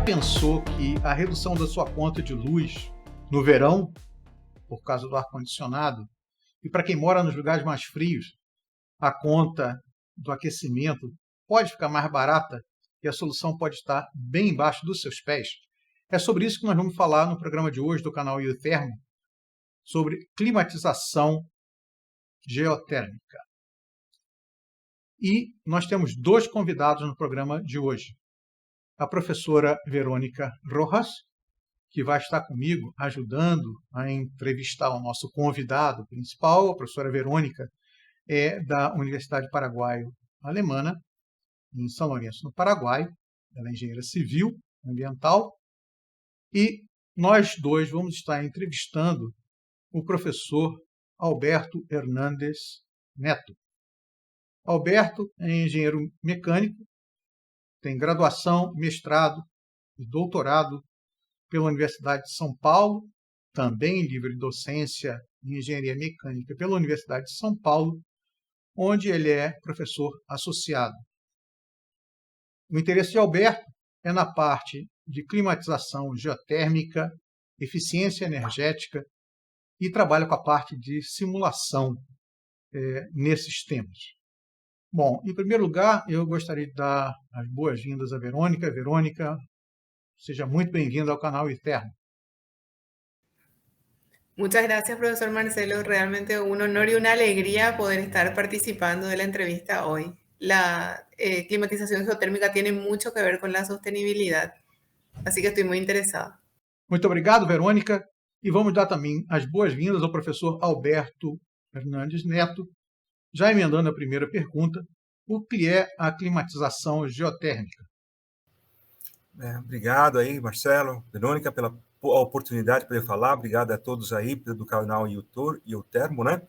pensou que a redução da sua conta de luz no verão, por causa do ar-condicionado, e para quem mora nos lugares mais frios, a conta do aquecimento pode ficar mais barata e a solução pode estar bem embaixo dos seus pés? É sobre isso que nós vamos falar no programa de hoje do canal Iotermo, sobre climatização geotérmica. E nós temos dois convidados no programa de hoje. A professora Verônica Rojas, que vai estar comigo ajudando a entrevistar o nosso convidado principal. A professora Verônica é da Universidade Paraguaio-Alemana, em São Lourenço, no Paraguai. Ela é engenheira civil, ambiental. E nós dois vamos estar entrevistando o professor Alberto Hernandes Neto. Alberto é engenheiro mecânico, tem graduação, mestrado e doutorado pela Universidade de São Paulo, também livre docência em engenharia mecânica pela Universidade de São Paulo, onde ele é professor associado. O interesse de Alberto é na parte de climatização geotérmica, eficiência energética e trabalha com a parte de simulação nesses temas. Bom, em primeiro lugar, eu gostaria de dar as boas-vindas à Verônica. Verônica, seja muito bem-vinda ao canal Iotermo. Muchas gracias, profesor Marcelo. Realmente un honor y una alegría poder estar participando de la entrevista hoy. La climatización geotérmica tiene mucho que ver con la sostenibilidad, así que estoy muy interesada. Muito obrigado, Verônica. E vamos dar também as boas-vindas ao professor Alberto Hernandes Neto, já emendando a primeira pergunta: o que é a climatização geotérmica? Obrigado aí, Marcelo, Verônica, pela oportunidade de poder falar. Obrigado a todos aí do canal Iotermo, né?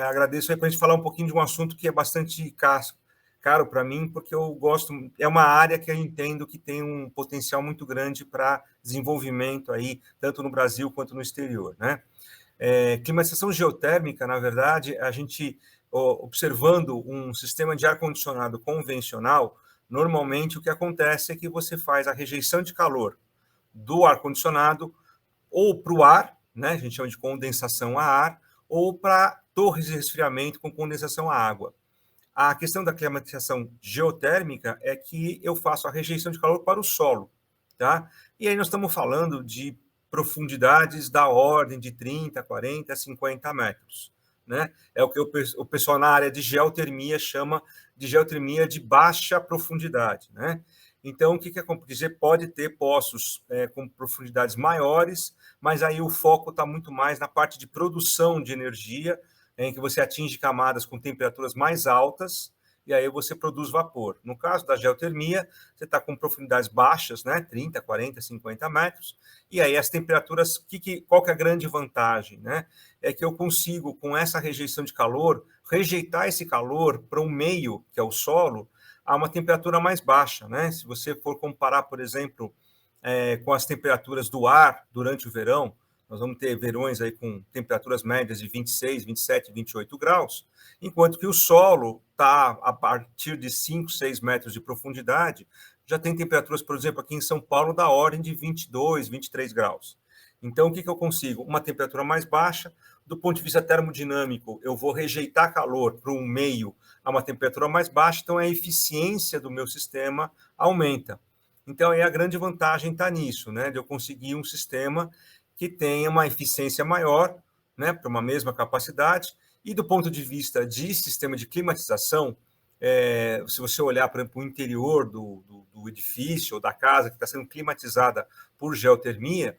Agradeço aí para a gente falar um pouquinho de um assunto que é bastante caro para mim, porque eu gosto, é uma área que eu entendo que tem um potencial muito grande para desenvolvimento aí, tanto no Brasil quanto no exterior, né? Climatização geotérmica, na verdade, a gente, observando um sistema de ar-condicionado convencional, normalmente o que acontece é que você faz a rejeição de calor do ar-condicionado ou para o ar, né, a gente chama de condensação a ar, ou para torres de resfriamento com condensação a água. A questão da climatização geotérmica é que eu faço a rejeição de calor para o solo, tá? E aí nós estamos falando de profundidades da ordem de 30, 40, 50 metros. Né? É o que o pessoal na área de geotermia chama de geotermia de baixa profundidade. Né? Então, o que quer dizer? Pode ter poços com profundidades maiores, mas aí o foco está muito mais na parte de produção de energia, em que você atinge camadas com temperaturas mais altas, e aí você produz vapor. No caso da geotermia, você está com profundidades baixas, né? 30, 40, 50 metros, e aí as temperaturas, qual que é a grande vantagem? Né? É que eu consigo, com essa rejeição de calor, rejeitar esse calor para um meio, que é o solo, a uma temperatura mais baixa. Né? Se você for comparar, por exemplo, com as temperaturas do ar durante o verão, nós vamos ter verões aí com temperaturas médias de 26, 27, 28 graus, enquanto que o solo está a partir de 5, 6 metros de profundidade, já tem temperaturas, por exemplo, aqui em São Paulo, da ordem de 22, 23 graus. Então, o que eu consigo? Uma temperatura mais baixa. Do ponto de vista termodinâmico, eu vou rejeitar calor para um meio a uma temperatura mais baixa, então a eficiência do meu sistema aumenta. Então, aí a grande vantagem está nisso, né? De eu conseguir um sistema que tenha uma eficiência maior, né, para uma mesma capacidade. E do ponto de vista de sistema de climatização, se você olhar, por exemplo, o interior do edifício ou da casa que está sendo climatizada por geotermia,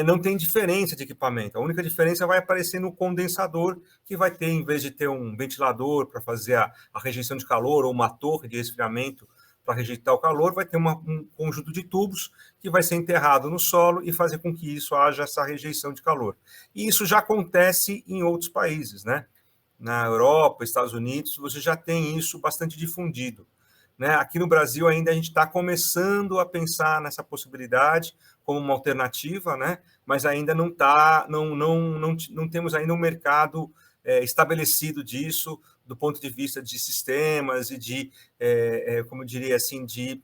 não tem diferença de equipamento. A única diferença vai aparecer no condensador, que vai ter, em vez de ter um ventilador para fazer a rejeição de calor ou uma torre de resfriamento para rejeitar o calor, vai ter um conjunto de tubos que vai ser enterrado no solo e fazer com que isso haja essa rejeição de calor. E isso já acontece em outros países, né? Na Europa, Estados Unidos, você já tem isso bastante difundido. Né? Aqui no Brasil ainda a gente está começando a pensar nessa possibilidade como uma alternativa, né? Mas ainda não temos ainda um mercado estabelecido disso, do ponto de vista de sistemas e de, como eu diria assim, de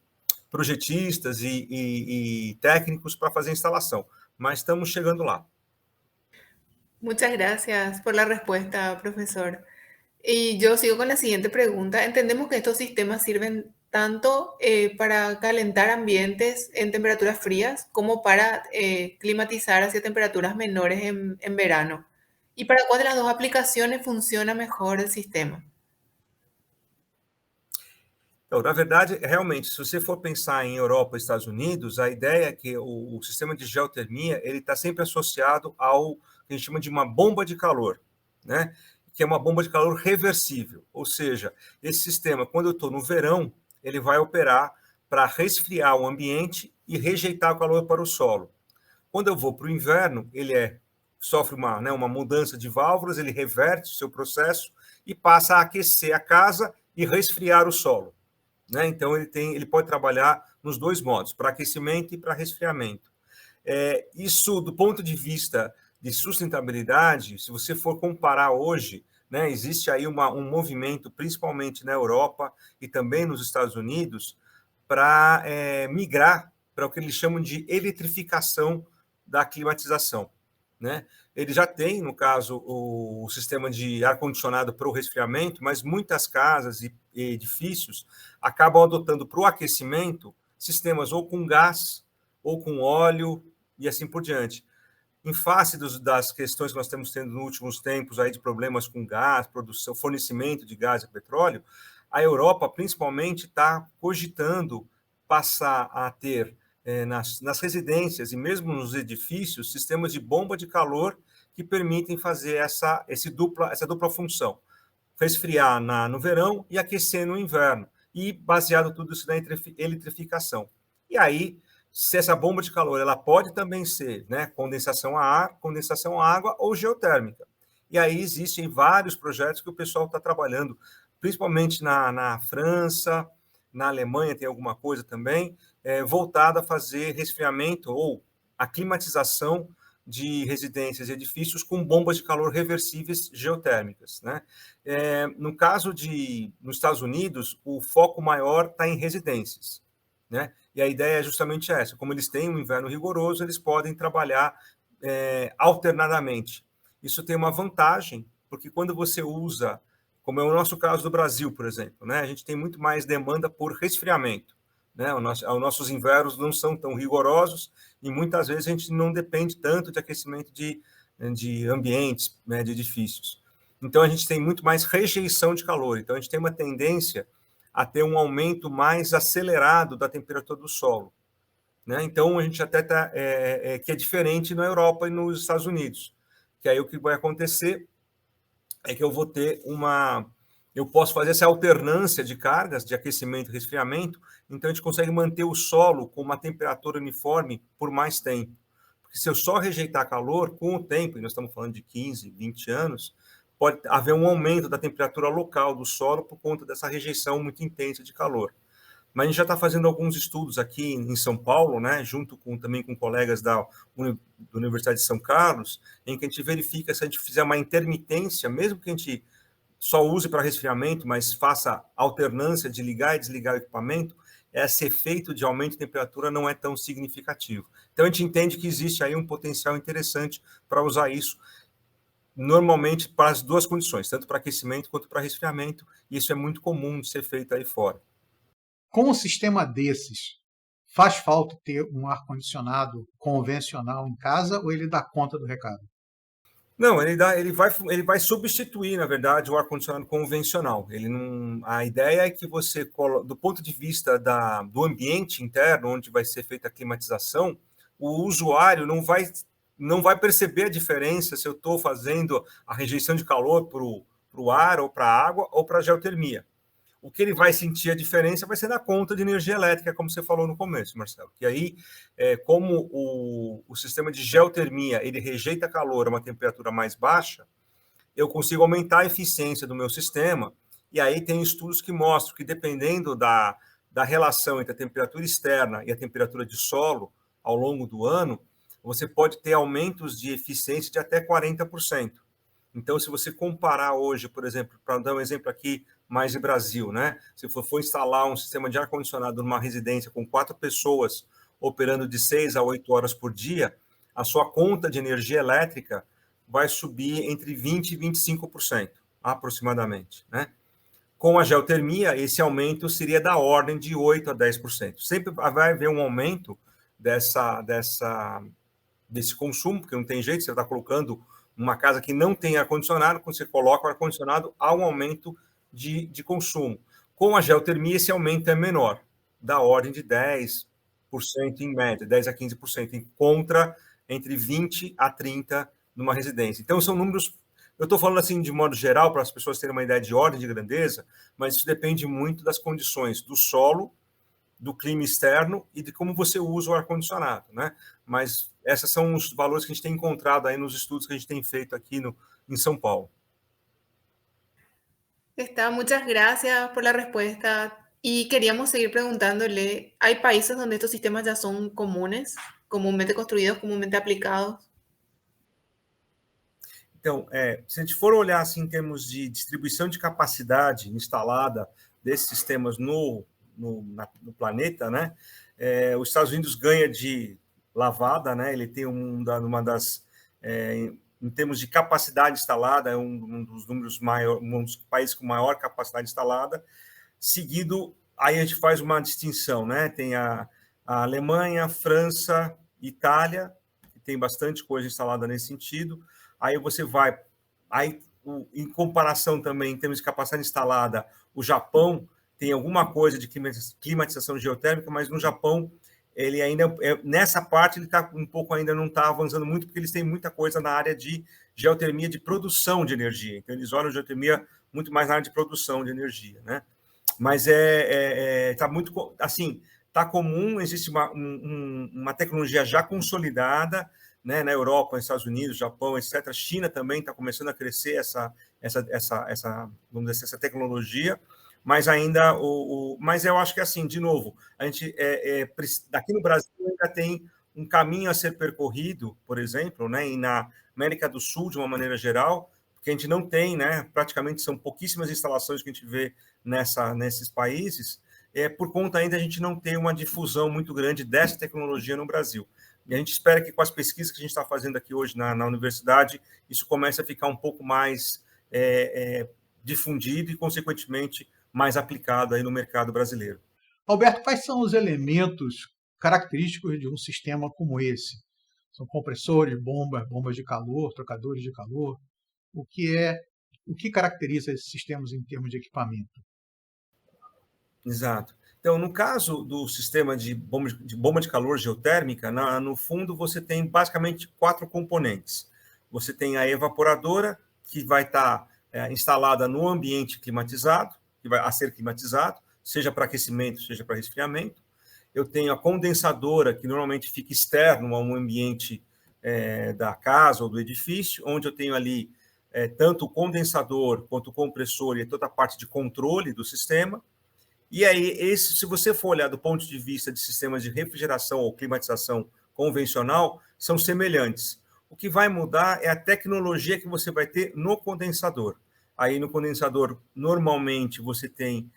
projetistas e técnicos para fazer a instalação, mas estamos chegando lá. Muchas gracias por la respuesta, profesor. Y yo sigo con la siguiente pregunta. Entendemos que estos sistemas sirven tanto para calentar ambientes en temperaturas frías como para climatizar hacia temperaturas menores en verano. ¿Y para cuál de las dos aplicaciones funciona mejor el sistema? Então, na verdade, realmente, se você for pensar em Europa e Estados Unidos, a ideia é que o sistema de geotermia ele está sempre associado ao que a gente chama de uma bomba de calor, né? Que é uma bomba de calor reversível. Ou seja, esse sistema, quando eu estou no verão, ele vai operar para resfriar o ambiente e rejeitar o calor para o solo. Quando eu vou para o inverno, ele sofre uma mudança de válvulas, ele reverte o seu processo e passa a aquecer a casa e resfriar o solo. Né? Então, ele pode trabalhar nos dois modos, para aquecimento e para resfriamento. Isso, do ponto de vista de sustentabilidade, se você for comparar hoje, né, existe aí um movimento, principalmente na Europa e também nos Estados Unidos, para migrar para o que eles chamam de eletrificação da climatização. Né? Ele já tem, no caso, o sistema de ar-condicionado para o resfriamento, mas muitas casas e edifícios acabam adotando para o aquecimento sistemas ou com gás, ou com óleo, e assim por diante. Em face das questões que nós temos tendo nos últimos tempos aí de problemas com gás, produção, fornecimento de gás e petróleo, a Europa, principalmente, está cogitando passar a ter nas residências e mesmo nos edifícios, sistemas de bomba de calor que permitem fazer essa dupla função. Resfriar no verão e aquecer no inverno. E baseado tudo isso na eletrificação. E aí, se essa bomba de calor ela pode também ser, né, condensação a ar, condensação a água ou geotérmica. E aí existem vários projetos que o pessoal está trabalhando, principalmente na França, na Alemanha tem alguma coisa também, voltada a fazer resfriamento ou a climatização de residências e edifícios com bombas de calor reversíveis geotérmicas. Né? No caso nos Estados Unidos, o foco maior está em residências. Né? E a ideia é justamente essa. Como eles têm um inverno rigoroso, eles podem trabalhar alternadamente. Isso tem uma vantagem, porque quando você usa, como é o nosso caso do Brasil, por exemplo, né? A gente tem muito mais demanda por resfriamento. Né? Os nossos invernos não são tão rigorosos e muitas vezes a gente não depende tanto de aquecimento de ambientes, né, de edifícios. Então, a gente tem muito mais rejeição de calor. Então, a gente tem uma tendência a ter um aumento mais acelerado da temperatura do solo. Né? Então, a gente até que é diferente na Europa e nos Estados Unidos. Que aí o que vai acontecer é que eu vou ter eu posso fazer essa alternância de cargas de aquecimento e resfriamento, então a gente consegue manter o solo com uma temperatura uniforme por mais tempo. Porque se eu só rejeitar calor, com o tempo, e nós estamos falando de 15, 20 anos, pode haver um aumento da temperatura local do solo por conta dessa rejeição muito intensa de calor. Mas a gente já está fazendo alguns estudos aqui em São Paulo, né, junto também com colegas da Universidade de São Carlos, em que a gente verifica se a gente fizer uma intermitência, mesmo que a gente só use para resfriamento, mas faça alternância de ligar e desligar o equipamento, esse efeito de aumento de temperatura não é tão significativo. Então, a gente entende que existe aí um potencial interessante para usar isso, normalmente para as duas condições, tanto para aquecimento quanto para resfriamento, e isso é muito comum de ser feito aí fora. Com um sistema desses, faz falta ter um ar-condicionado convencional em casa ou ele dá conta do recado? Não, ele vai substituir, na verdade, o ar-condicionado convencional. A ideia é que você, do ponto de vista do ambiente interno, onde vai ser feita a climatização, o usuário não vai perceber a diferença se eu estou fazendo a rejeição de calor para o ar, ou para a água, ou para a geotermia. O que ele vai sentir a diferença vai ser na conta de energia elétrica, como você falou no começo, Marcelo. Que aí, como o sistema de geotermia ele rejeita calor a uma temperatura mais baixa, eu consigo aumentar a eficiência do meu sistema. E aí tem estudos que mostram que, dependendo da relação entre a temperatura externa e a temperatura de solo ao longo do ano, você pode ter aumentos de eficiência de até 40%. Então, se você comparar hoje, por exemplo, para dar um exemplo aqui mais de Brasil, né? Se for instalar um sistema de ar-condicionado numa residência com 4 pessoas operando de 6 a 8 horas por dia, a sua conta de energia elétrica vai subir entre 20% e 25%, aproximadamente, né? Com a geotermia, esse aumento seria da ordem de 8% a 10%. Sempre vai haver um aumento desse consumo, porque não tem jeito, você está colocando uma casa que não tem ar-condicionado, quando você coloca o ar-condicionado, há um aumento de consumo. Com a geotermia, esse aumento é menor, da ordem de 10% em média, 10% a 15%, contra entre 20% a 30% numa residência. Então, são números. Eu estou falando assim de modo geral, para as pessoas terem uma ideia de ordem de grandeza, mas isso depende muito das condições do solo, do clima externo e de como você usa o ar-condicionado, né? Mas esses são os valores que a gente tem encontrado aí nos estudos que a gente tem feito aqui em São Paulo. Está, muchas gracias por la respuesta. Y queríamos seguir preguntándole, ¿hay países donde estos sistemas ya son comunes, comúnmente construidos, comúnmente aplicados? Então, se a gente for olhar assim, em termos de distribuição de capacidade instalada desses sistemas no planeta, né? Os Estados Unidos ganha de lavada, né? Ele tem uma das, em termos de capacidade instalada, é um dos números maiores, um dos países com maior capacidade instalada. Seguido, aí a gente faz uma distinção, né? Tem a Alemanha, França, Itália, que tem bastante coisa instalada nesse sentido. Aí você vai, em comparação também, em termos de capacidade instalada, o Japão tem alguma coisa de climatização geotérmica, mas no Japão, ele ainda, nessa parte, ele tá um pouco, ainda não está avançando muito, porque eles têm muita coisa na área de geotermia de produção de energia. Então, eles olham a geotermia muito mais na área de produção de energia, né? Mas está muito, assim, está comum, existe uma tecnologia já consolidada, né, na Europa, nos Estados Unidos, Japão, etc. A China também está começando a crescer vamos dizer, essa tecnologia, mas ainda mas eu acho que assim, de novo, a gente daqui no Brasil ainda tem um caminho a ser percorrido, por exemplo, né, e na América do Sul de uma maneira geral, porque a gente não tem, né, praticamente são pouquíssimas instalações que a gente vê nesses países, por conta ainda a gente não ter uma difusão muito grande dessa tecnologia no Brasil. E a gente espera que com as pesquisas que a gente está fazendo aqui hoje na universidade, isso comece a ficar um pouco mais difundido e, consequentemente, mais aplicado aí no mercado brasileiro. Alberto, quais são os elementos característicos de um sistema como esse? São compressores, bombas de calor, trocadores de calor. O que caracteriza esses sistemas em termos de equipamento? Exato. Então, no caso do sistema de bomba de calor geotérmica, no fundo você tem basicamente 4 componentes. Você tem a evaporadora, que vai estar instalada no ambiente climatizado, que vai ser climatizado, seja para aquecimento, seja para resfriamento. Eu tenho a condensadora, que normalmente fica externo a um ambiente da casa ou do edifício, onde eu tenho ali tanto o condensador quanto o compressor e toda a parte de controle do sistema. E aí, se você for olhar do ponto de vista de sistemas de refrigeração ou climatização convencional, são semelhantes. O que vai mudar é a tecnologia que você vai ter no condensador. Aí, no condensador, normalmente, você tem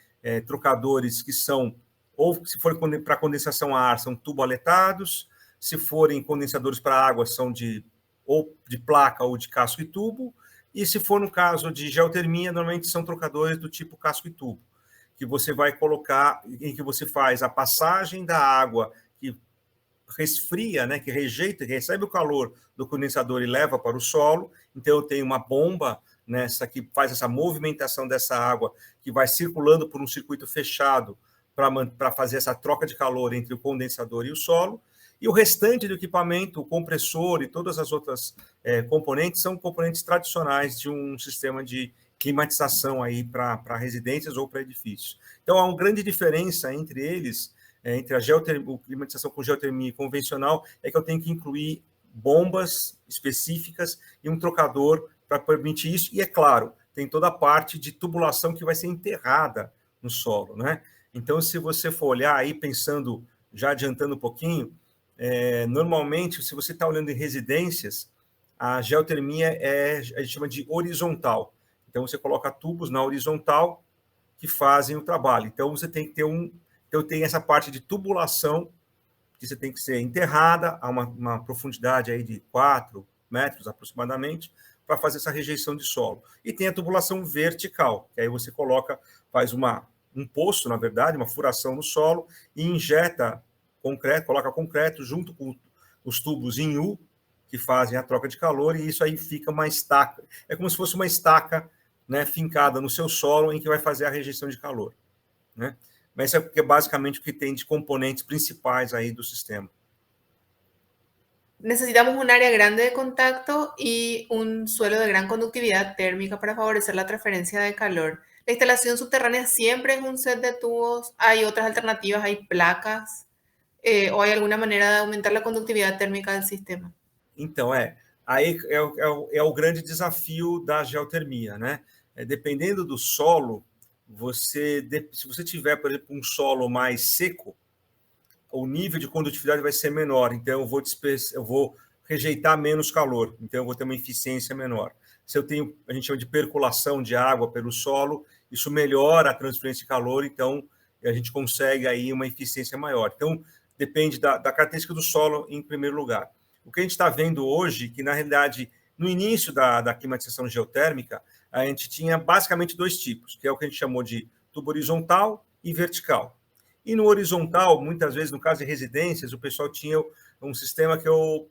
trocadores que são, ou se for para condensação a ar, são tuboletados, se forem condensadores para água, são ou de placa ou de casco e tubo, e se for no caso de geotermia, normalmente são trocadores do tipo casco e tubo, que você vai colocar, em que você faz a passagem da água que resfria, né, que rejeita, que recebe o calor do condensador e leva para o solo. Então, eu tenho uma bomba nessa que faz essa movimentação dessa água, que vai circulando por um circuito fechado para fazer essa troca de calor entre o condensador e o solo. E o restante do equipamento, o compressor e todas as outras componentes, são componentes tradicionais de um sistema de climatização aí para residências ou para edifícios. Então, há uma grande diferença entre eles, entre a climatização com geotermia convencional, é que eu tenho que incluir bombas específicas e um trocador para permitir isso. E, é claro, tem toda a parte de tubulação que vai ser enterrada no solo, né? Então, se você for olhar aí, pensando, já adiantando um pouquinho, normalmente, se você está olhando em residências, a geotermia a gente chama de horizontal. Então, você coloca tubos na horizontal que fazem o trabalho. Então, você tem que ter Então, tem essa parte de tubulação, que você tem que ser enterrada a uma profundidade aí de 4 metros aproximadamente, para fazer essa rejeição de solo. E tem a tubulação vertical, que aí você faz um poço, na verdade, uma furação no solo, e injeta concreto, coloca concreto junto com os tubos em U, que fazem a troca de calor, e isso aí fica uma estaca. É como se fosse uma estaca, né, fincada no seu solo, em que vai fazer a rejeição de calor, né? Mas isso é basicamente o que tem de componentes principais aí do sistema. Necesitamos un área grande de contacto y un suelo de gran conductividad térmica para favorecer la transferencia de calor. La instalación subterránea siempre es un set de tubos. ¿Hay otras alternativas? ¿Hay placas? ¿O hay alguna manera de aumentar la conductividad térmica del sistema? Então, aí é o grande desafio da geotermia, né? Dependendo do solo, se você tiver, por exemplo, um solo mais seco, o nível de condutividade vai ser menor, então eu vou rejeitar menos calor, então eu vou ter uma eficiência menor. Se a gente chama de percolação de água pelo solo, isso melhora a transferência de calor, então a gente consegue aí uma eficiência maior. Então, depende da característica do solo em primeiro lugar. O que a gente está vendo hoje, que na realidade, no início da climatização geotérmica, a gente tinha basicamente 2 tipos, que é o que a gente chamou de tubo horizontal e vertical. E no horizontal, muitas vezes, no caso de residências, o pessoal tinha um sistema que eu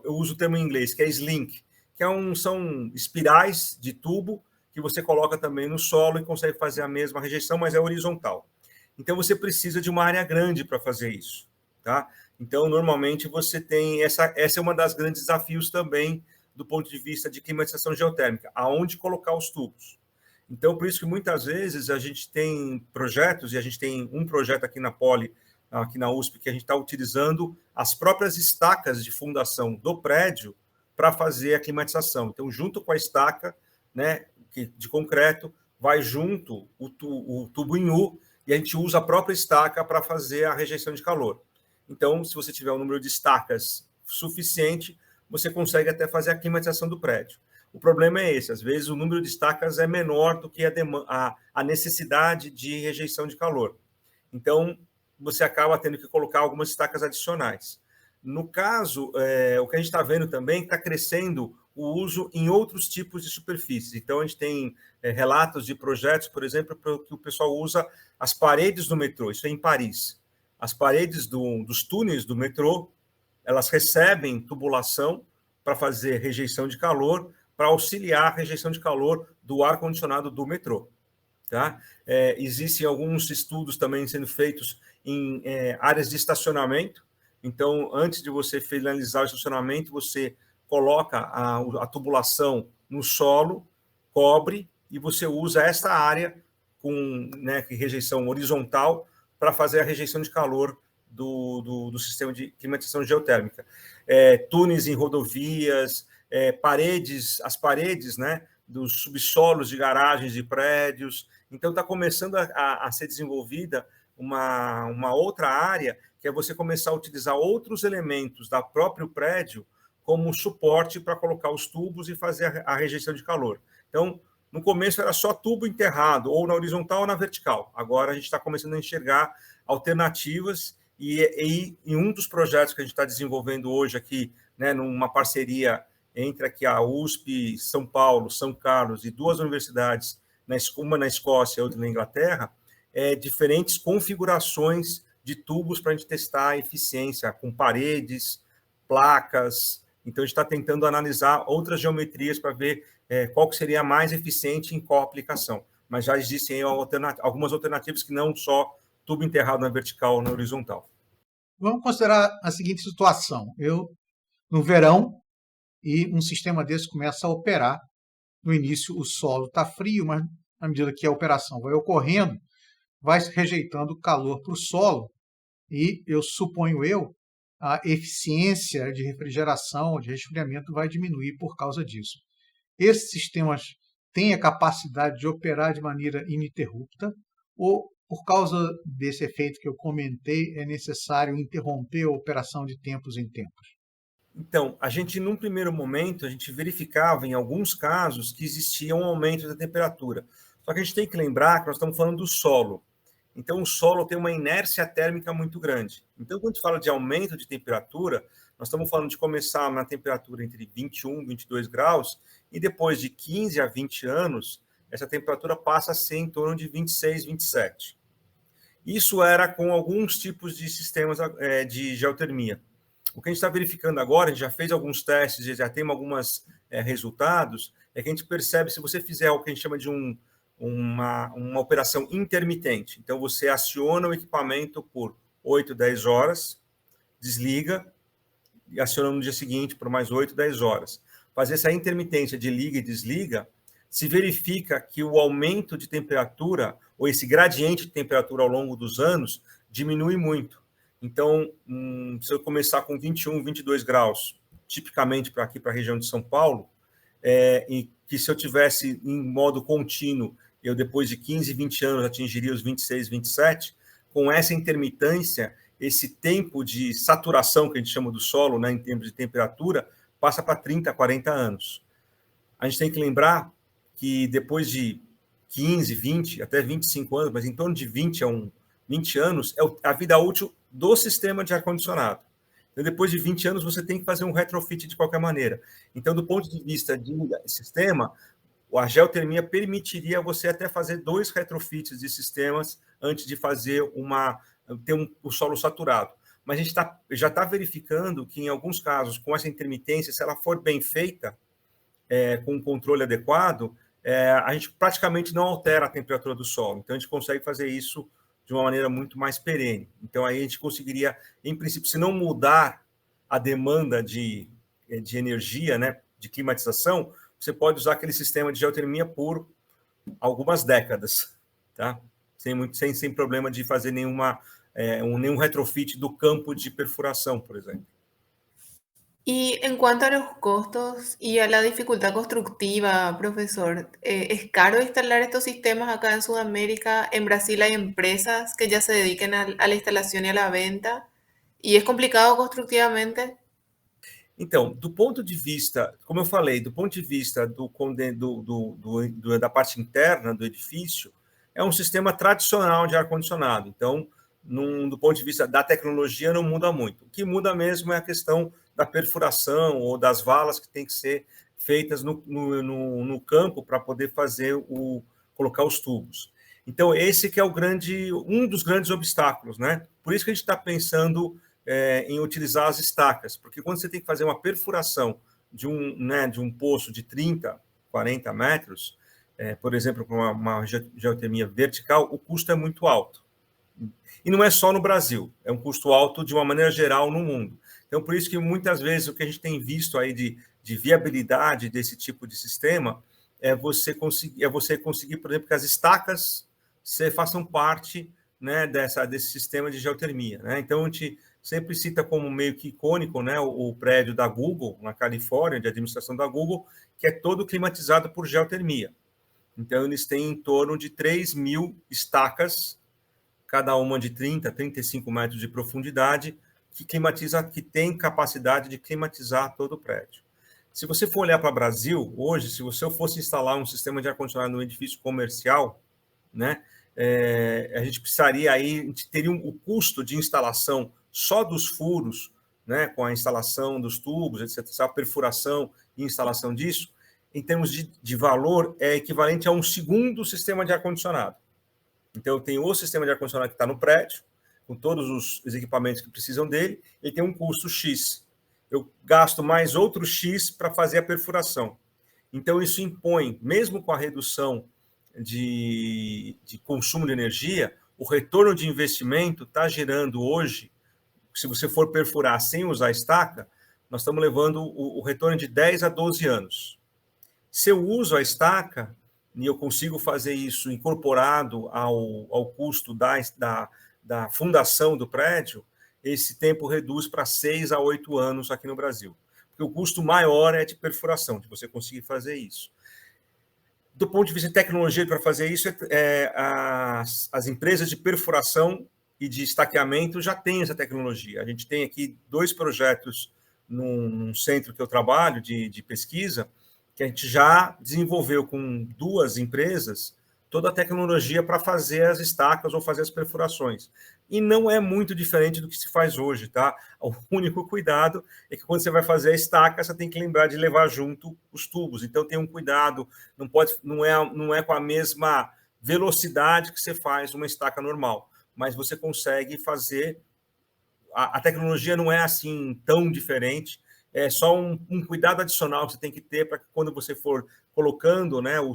uso o termo em inglês, que é slink, que são espirais de tubo que você coloca também no solo e consegue fazer a mesma rejeição, mas é horizontal. Então, você precisa de uma área grande para fazer isso, tá? Então, normalmente, você tem... Essa é uma das grandes desafios também do ponto de vista de climatização geotérmica, aonde colocar os tubos. Então, por isso que muitas vezes a gente tem projetos, e a gente tem um projeto aqui na Poli, aqui na USP, que a gente está utilizando as próprias estacas de fundação do prédio para fazer a climatização. Então, junto com a estaca, né, de concreto, vai junto o tubo em U, e a gente usa a própria estaca para fazer a rejeição de calor. Então, se você tiver um número de estacas suficiente, você consegue até fazer a climatização do prédio. O problema é esse, às vezes o número de estacas é menor do que a necessidade de rejeição de calor. Então, você acaba tendo que colocar algumas estacas adicionais. No caso, o que a gente está vendo também está crescendo o uso em outros tipos de superfícies. Então, a gente tem relatos de projetos, por exemplo, que o pessoal usa as paredes do metrô, isso é em Paris. As paredes dos túneis do metrô, elas recebem tubulação para fazer rejeição de calor, para auxiliar a rejeição de calor do ar-condicionado do metrô. Tá? Existem alguns estudos também sendo feitos em áreas de estacionamento. Então, antes de você finalizar o estacionamento, você coloca a tubulação no solo, cobre, e você usa esta área com rejeição horizontal para fazer a rejeição de calor do sistema de climatização geotérmica. Túneis em rodovias, as paredes, né, dos subsolos de garagens de prédios. Então, está começando a ser desenvolvida uma outra área, que é você começar a utilizar outros elementos do próprio prédio como suporte para colocar os tubos e fazer a rejeição de calor. Então, no começo era só tubo enterrado, ou na horizontal ou na vertical. Agora a gente está começando a enxergar alternativas, e em um dos projetos que a gente está desenvolvendo hoje aqui, né, numa parceria entre aqui a USP, São Paulo, São Carlos e 2 universidades, uma na Escócia e outra na Inglaterra, diferentes configurações de tubos para a gente testar a eficiência com paredes, placas. Então, a gente está tentando analisar outras geometrias para ver qual que seria mais eficiente em qual aplicação. Mas já existem algumas alternativas que não só tubo enterrado na vertical ou na horizontal. Vamos considerar a seguinte situação. No verão, e um sistema desse começa a operar. No início, o solo está frio, mas à medida que a operação vai ocorrendo, vai rejeitando calor para o solo, e suponho a eficiência de refrigeração, de resfriamento vai diminuir por causa disso. Esses sistemas têm a capacidade de operar de maneira ininterrupta, ou, por causa desse efeito que eu comentei, é necessário interromper a operação de tempos em tempos? Então, num primeiro momento, a gente verificava, em alguns casos, que existia um aumento da temperatura. Só que a gente tem que lembrar que nós estamos falando do solo. Então, o solo tem uma inércia térmica muito grande. Então, quando a gente fala de aumento de temperatura, nós estamos falando de começar na temperatura entre 21 e 22 graus, e depois de 15 a 20 anos, essa temperatura passa a ser em torno de 26, 27. Isso era com alguns tipos de sistemas de geotermia. O que a gente está verificando agora, a gente já fez alguns testes, já tem alguns resultados, é que a gente percebe, se você fizer o que a gente chama de uma operação intermitente. Então, você aciona o equipamento por 8, 10 horas, desliga, e aciona no dia seguinte por mais 8, 10 horas. Fazer essa intermitência de liga e desliga, se verifica que o aumento de temperatura, ou esse gradiente de temperatura ao longo dos anos, diminui muito. Então, se eu começar com 21, 22 graus, tipicamente para aqui, para a região de São Paulo, e que se eu tivesse em modo contínuo, eu depois de 15, 20 anos atingiria os 26, 27, com essa intermitência, esse tempo de saturação que a gente chama do solo, né, em termos de temperatura, passa para 30, 40 anos. A gente tem que lembrar que depois de 15, 20, até 25 anos, mas em torno de 20 anos, é a vida útil do sistema de ar-condicionado. Então, depois de 20 anos, você tem que fazer um retrofit de qualquer maneira. Então, do ponto de vista de sistema, a geotermia permitiria você até fazer 2 retrofits de sistemas antes de fazer ter o solo saturado. Mas a gente já está verificando que, em alguns casos, com essa intermitência, se ela for bem feita, com um controle adequado, a gente praticamente não altera a temperatura do solo. Então, a gente consegue fazer isso de uma maneira muito mais perene. Então, aí a gente conseguiria, em princípio, se não mudar a demanda de energia, né, de climatização, você pode usar aquele sistema de geotermia por algumas décadas, tá? Sem problema de fazer nenhum retrofit do campo de perfuração, por exemplo. Y en cuanto a los costos y a la dificultad constructiva, profesor, ¿es caro instalar estos sistemas acá en Sudamérica? En Brasil hay empresas que ya se dediquen a la instalación y a la venta. ¿Y es complicado constructivamente? Então, do ponto de vista, como eu falei, do ponto de vista da parte interna do edifício, é um sistema tradicional de ar-condicionado. Então, do ponto de vista da tecnologia, não muda muito. O que muda mesmo é a questão da perfuração ou das valas que têm que ser feitas no campo para poder colocar os tubos. Então, esse que é um dos grandes obstáculos, né? Por isso que a gente está pensando em utilizar as estacas, porque quando você tem que fazer uma perfuração de um poço de 30, 40 metros, por exemplo, com uma geotermia vertical, o custo é muito alto. E não é só no Brasil, é um custo alto de uma maneira geral no mundo. Então, por isso que muitas vezes o que a gente tem visto aí de viabilidade desse tipo de sistema é você conseguir, por exemplo, que as estacas façam parte, né, desse sistema de geotermia, né? Então, a gente sempre cita como meio que icônico, né, o prédio da Google, na Califórnia, de administração da Google, que é todo climatizado por geotermia. Então, eles têm em torno de 3.000 estacas, cada uma de 30, 35 metros de profundidade, que tem capacidade de climatizar todo o prédio. Se você for olhar para o Brasil, hoje, se você fosse instalar um sistema de ar-condicionado num edifício comercial, né, a gente teria o custo de instalação só dos furos, né, com a instalação dos tubos, etc., a perfuração e instalação disso, em termos de valor, é equivalente a um segundo sistema de ar-condicionado. Então, eu tenho o sistema de ar-condicionado que está no prédio, com todos os equipamentos que precisam dele, ele tem um custo X. Eu gasto mais outro X para fazer a perfuração. Então, isso impõe, mesmo com a redução de consumo de energia, o retorno de investimento está gerando hoje, se você for perfurar sem usar estaca, nós estamos levando o retorno de 10 a 12 anos. Se eu uso a estaca, e eu consigo fazer isso incorporado ao custo da fundação do prédio, esse tempo reduz para 6 a 8 anos aqui no Brasil. Porque o custo maior é de perfuração, de você conseguir fazer isso. Do ponto de vista de tecnologia para fazer isso, as empresas de perfuração e de estaqueamento já têm essa tecnologia. A gente tem aqui 2 projetos num centro que eu trabalho de pesquisa, que a gente já desenvolveu com 2 empresas toda a tecnologia para fazer as estacas ou fazer as perfurações. E não é muito diferente do que se faz hoje, tá? O único cuidado é que quando você vai fazer a estaca, você tem que lembrar de levar junto os tubos. Então tem um cuidado, não é com a mesma velocidade que você faz uma estaca normal, mas você consegue fazer. A tecnologia não é assim tão diferente, é só um cuidado adicional que você tem que ter para que quando você for colocando, né, o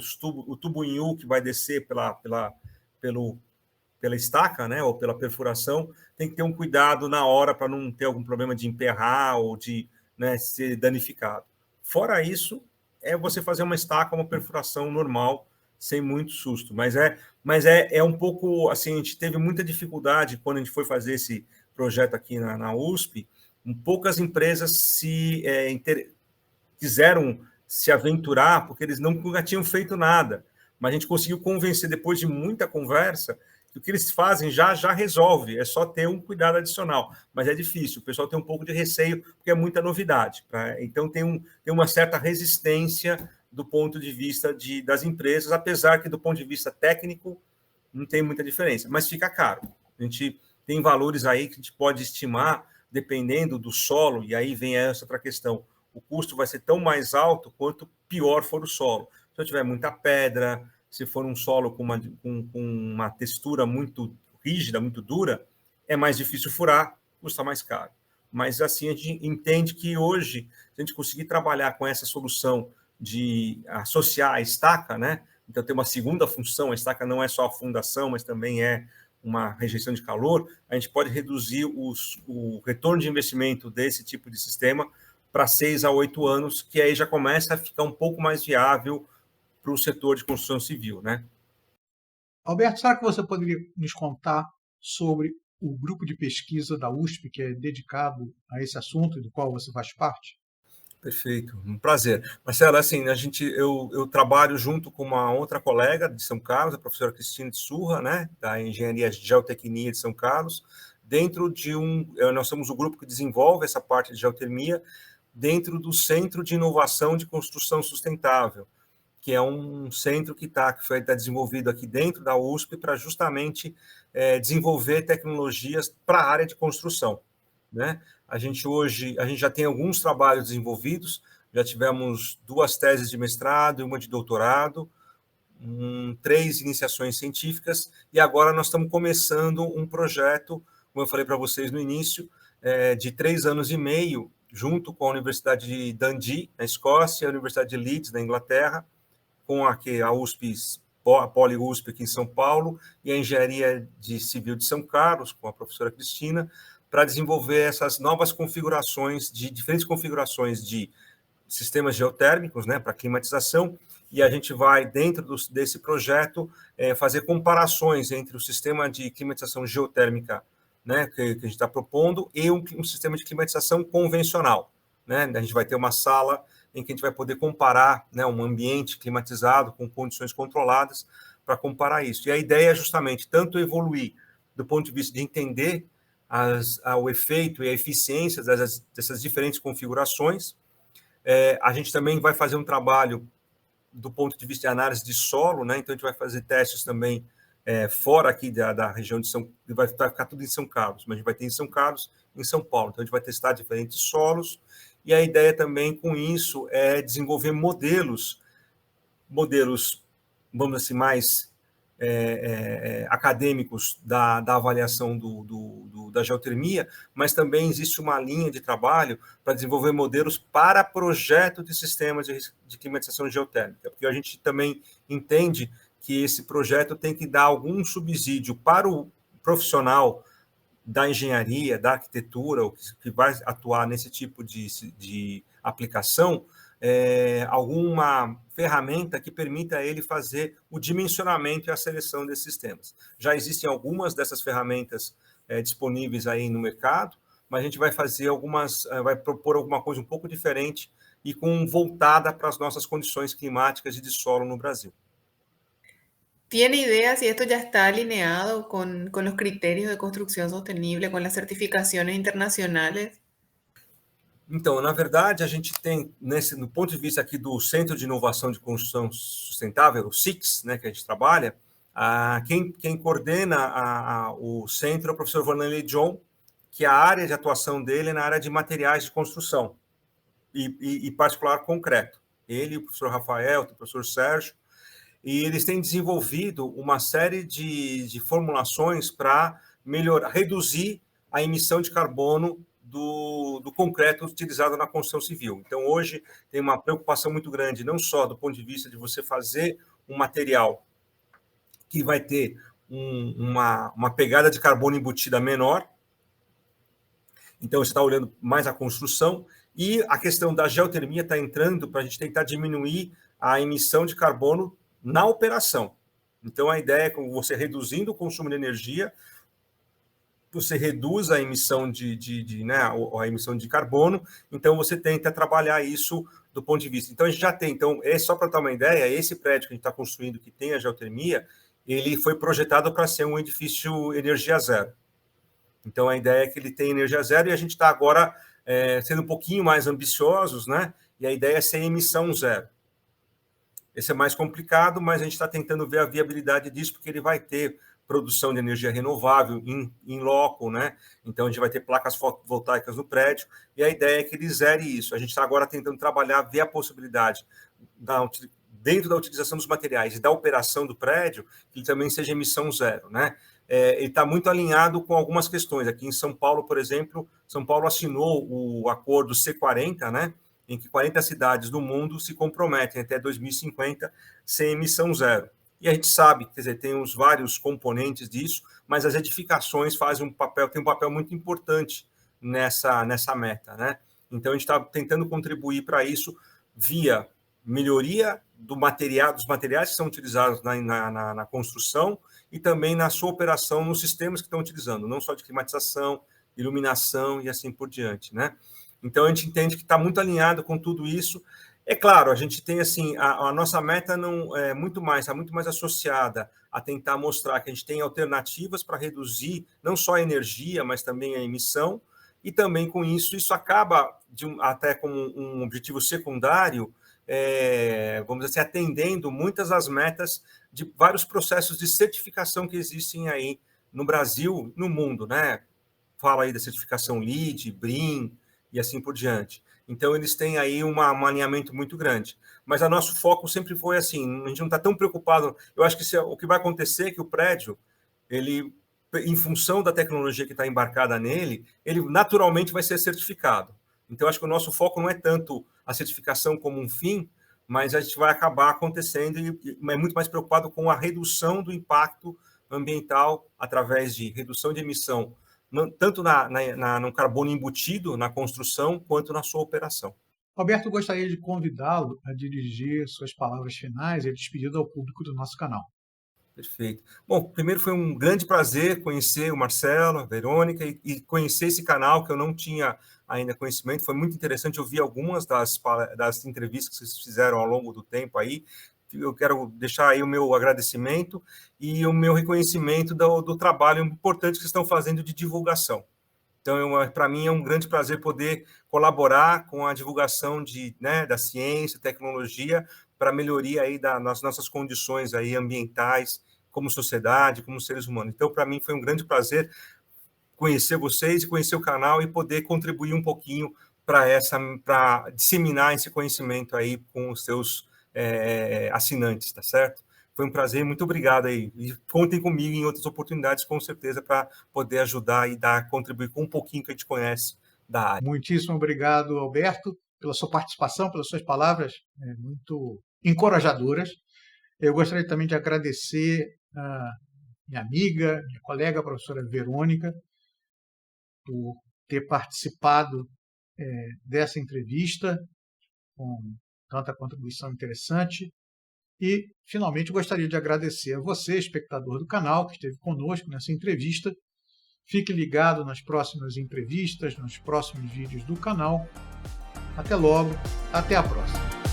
tubo em U que vai descer pela estaca, né, ou pela perfuração, tem que ter um cuidado na hora para não ter algum problema de emperrar ou de, né, ser danificado. Fora isso, é você fazer uma estaca, uma perfuração normal, sem muito susto. Mas é um pouco assim, a gente teve muita dificuldade quando a gente foi fazer esse projeto aqui na USP. Poucas empresas quiseram se aventurar porque eles nunca tinham feito nada. Mas a gente conseguiu convencer, depois de muita conversa, que o que eles fazem já resolve, é só ter um cuidado adicional. Mas é difícil, o pessoal tem um pouco de receio, porque é muita novidade. Então, tem uma certa resistência do ponto de vista das empresas, apesar que, do ponto de vista técnico, não tem muita diferença. Mas fica caro. A gente tem valores aí que a gente pode estimar, dependendo do solo, e aí vem essa outra questão. O custo vai ser tão mais alto quanto pior for o solo. Se eu tiver muita pedra, se for um solo com uma textura muito rígida, muito dura, é mais difícil furar, custa mais caro. Mas assim, a gente entende que hoje, se a gente conseguir trabalhar com essa solução de associar a estaca, né? Então tem uma segunda função, a estaca não é só a fundação, mas também é uma rejeição de calor, a gente pode reduzir o retorno de investimento desse tipo de sistema para 6 a 8 anos, que aí já começa a ficar um pouco mais viável para o setor de construção civil, né? Alberto, será que você poderia nos contar sobre o grupo de pesquisa da USP que é dedicado a esse assunto e do qual você faz parte? Perfeito, um prazer. Marcelo, assim, eu trabalho junto com uma outra colega de São Carlos, a professora Cristina de Surra, né, da Engenharia de Geotecnia de São Carlos, dentro de nós somos o grupo que desenvolve essa parte de geotermia dentro do Centro de Inovação de Construção Sustentável, que é um centro que foi desenvolvido aqui dentro da USP para justamente desenvolver tecnologias para a área de construção, né? A gente já tem alguns trabalhos desenvolvidos, já tivemos 2 teses de mestrado e uma de doutorado, 3 iniciações científicas, e agora nós estamos começando um projeto, como eu falei para vocês no início, de 3 anos e meio, junto com a Universidade de Dundee, na Escócia, e a Universidade de Leeds, na Inglaterra, com a USP, a Poli-USP aqui em São Paulo, e a Engenharia Civil de São Carlos, com a professora Cristina, para desenvolver essas novas configurações, diferentes configurações de sistemas geotérmicos, né, para climatização, e a gente vai, dentro desse projeto, fazer comparações entre o sistema de climatização geotérmica, né, que a gente está propondo, e um sistema de climatização convencional, né? A gente vai ter uma sala em que a gente vai poder comparar, né, um ambiente climatizado com condições controladas para comparar isso. E a ideia é justamente tanto evoluir do ponto de vista de entender o efeito e a eficiência dessas diferentes configurações. A gente também vai fazer um trabalho do ponto de vista de análise de solo, né? Então a gente vai fazer testes também fora aqui da região de vai ficar tudo em São Carlos, mas a gente vai ter em São Carlos, em São Paulo. Então a gente vai testar diferentes solos, e a ideia também com isso é desenvolver modelos, vamos assim, mais acadêmicos da avaliação da geotermia, mas também existe uma linha de trabalho para desenvolver modelos para projeto de sistemas de climatização geotérmica, porque a gente também entende que esse projeto tem que dar algum subsídio para o profissional da engenharia, da arquitetura, que vai atuar nesse tipo de aplicação, alguma ferramenta que permita a ele fazer o dimensionamento e a seleção desses sistemas. Já existem algumas dessas ferramentas disponíveis aí no mercado, mas a gente vai fazer vai propor alguma coisa um pouco diferente e voltada para as nossas condições climáticas e de solo no Brasil. ¿Tiene idea si esto ya está alineado con los criterios de construcción sostenible, con las certificaciones internacionales? Então, na verdade, a gente tem, no ponto de vista aqui do Centro de Inovação de Construção Sustentável, o CICS, né, que a gente trabalha, Quem coordena o centro é o professor Vanderlei John, que a área de atuação dele é na área de materiais de construção, e particular concreto. Ele, o professor Rafael, o professor Sérgio, e eles têm desenvolvido uma série de formulações para reduzir a emissão de carbono do concreto utilizado na construção civil. Então, hoje, tem uma preocupação muito grande, não só do ponto de vista de você fazer um material que vai ter uma pegada de carbono embutida menor, então você está olhando mais a construção, e a questão da geotermia está entrando para a gente tentar diminuir a emissão de carbono na operação. Então, a ideia é que você reduzindo o consumo de energia, você reduz a emissão a emissão de carbono, então você tenta trabalhar isso do ponto de vista. Então, a gente já tem, só para ter uma ideia, esse prédio que a gente está construindo, que tem a geotermia, ele foi projetado para ser um edifício energia zero. Então, a ideia é que ele tem energia zero, e a gente está agora sendo um pouquinho mais ambiciosos, né? E a ideia é ser emissão zero. Esse é mais complicado, mas a gente está tentando ver a viabilidade disso, porque ele vai ter produção de energia renovável em loco, né? Então, a gente vai ter placas fotovoltaicas no prédio, e a ideia é que ele zere isso. A gente está agora tentando trabalhar, ver a possibilidade, dentro da utilização dos materiais e da operação do prédio, que ele também seja emissão zero, né? Ele está muito alinhado com algumas questões. Aqui em São Paulo, por exemplo, São Paulo assinou o acordo C40, né? Em que 40 cidades do mundo se comprometem até 2050 sem emissão zero. E a gente sabe, quer dizer, tem os vários componentes disso, mas as edificações tem um papel muito importante nessa meta, né? Então, a gente está tentando contribuir para isso via melhoria dos materiais que são utilizados na construção e também na sua operação nos sistemas que estão utilizando, não só de climatização, iluminação e assim por diante, né? Então, a gente entende que está muito alinhado com tudo isso. É claro, a gente tem, assim, a nossa meta não é está muito mais associada a tentar mostrar que a gente tem alternativas para reduzir não só a energia, mas também a emissão, e também com isso acaba, até como um objetivo secundário, vamos dizer assim, atendendo muitas das metas de vários processos de certificação que existem aí no Brasil, no mundo, né? Fala aí da certificação LEED, BREEAM, e assim por diante. Então, eles têm aí um alinhamento muito grande. Mas o nosso foco sempre foi assim, a gente não está tão preocupado. Eu acho que o que vai acontecer é que o prédio, ele, em função da tecnologia que está embarcada nele, ele naturalmente vai ser certificado. Então, acho que o nosso foco não é tanto a certificação como um fim, mas a gente vai acabar acontecendo e é muito mais preocupado com a redução do impacto ambiental através de redução de emissão, tanto no carbono embutido na construção, quanto na sua operação. Roberto, gostaria de convidá-lo a dirigir suas palavras finais e a despedida ao público do nosso canal. Perfeito. Bom, primeiro foi um grande prazer conhecer o Marcelo, a Verônica e conhecer esse canal que eu não tinha ainda conhecimento. Foi muito interessante ouvir algumas das entrevistas que vocês fizeram ao longo do tempo aí. Eu quero deixar aí o meu agradecimento e o meu reconhecimento do trabalho importante que vocês estão fazendo de divulgação. Então, para mim, é um grande prazer poder colaborar com a divulgação da ciência, tecnologia, para a melhoria aí das nossas condições aí ambientais, como sociedade, como seres humanos. Então, para mim, foi um grande prazer conhecer vocês e conhecer o canal e poder contribuir um pouquinho para disseminar esse conhecimento aí com os seus assinantes, tá certo? Foi um prazer, muito obrigado aí. E contem comigo em outras oportunidades, com certeza, para poder ajudar e contribuir com um pouquinho que a gente conhece da área. Muitíssimo obrigado, Alberto, pela sua participação, pelas suas palavras muito encorajadoras. Eu gostaria também de agradecer a minha amiga, minha colega, a professora Verônica, por ter participado dessa entrevista com tanta contribuição interessante. E, finalmente, gostaria de agradecer a você, espectador do canal, que esteve conosco nessa entrevista. Fique ligado nas próximas entrevistas, nos próximos vídeos do canal. Até logo, até a próxima.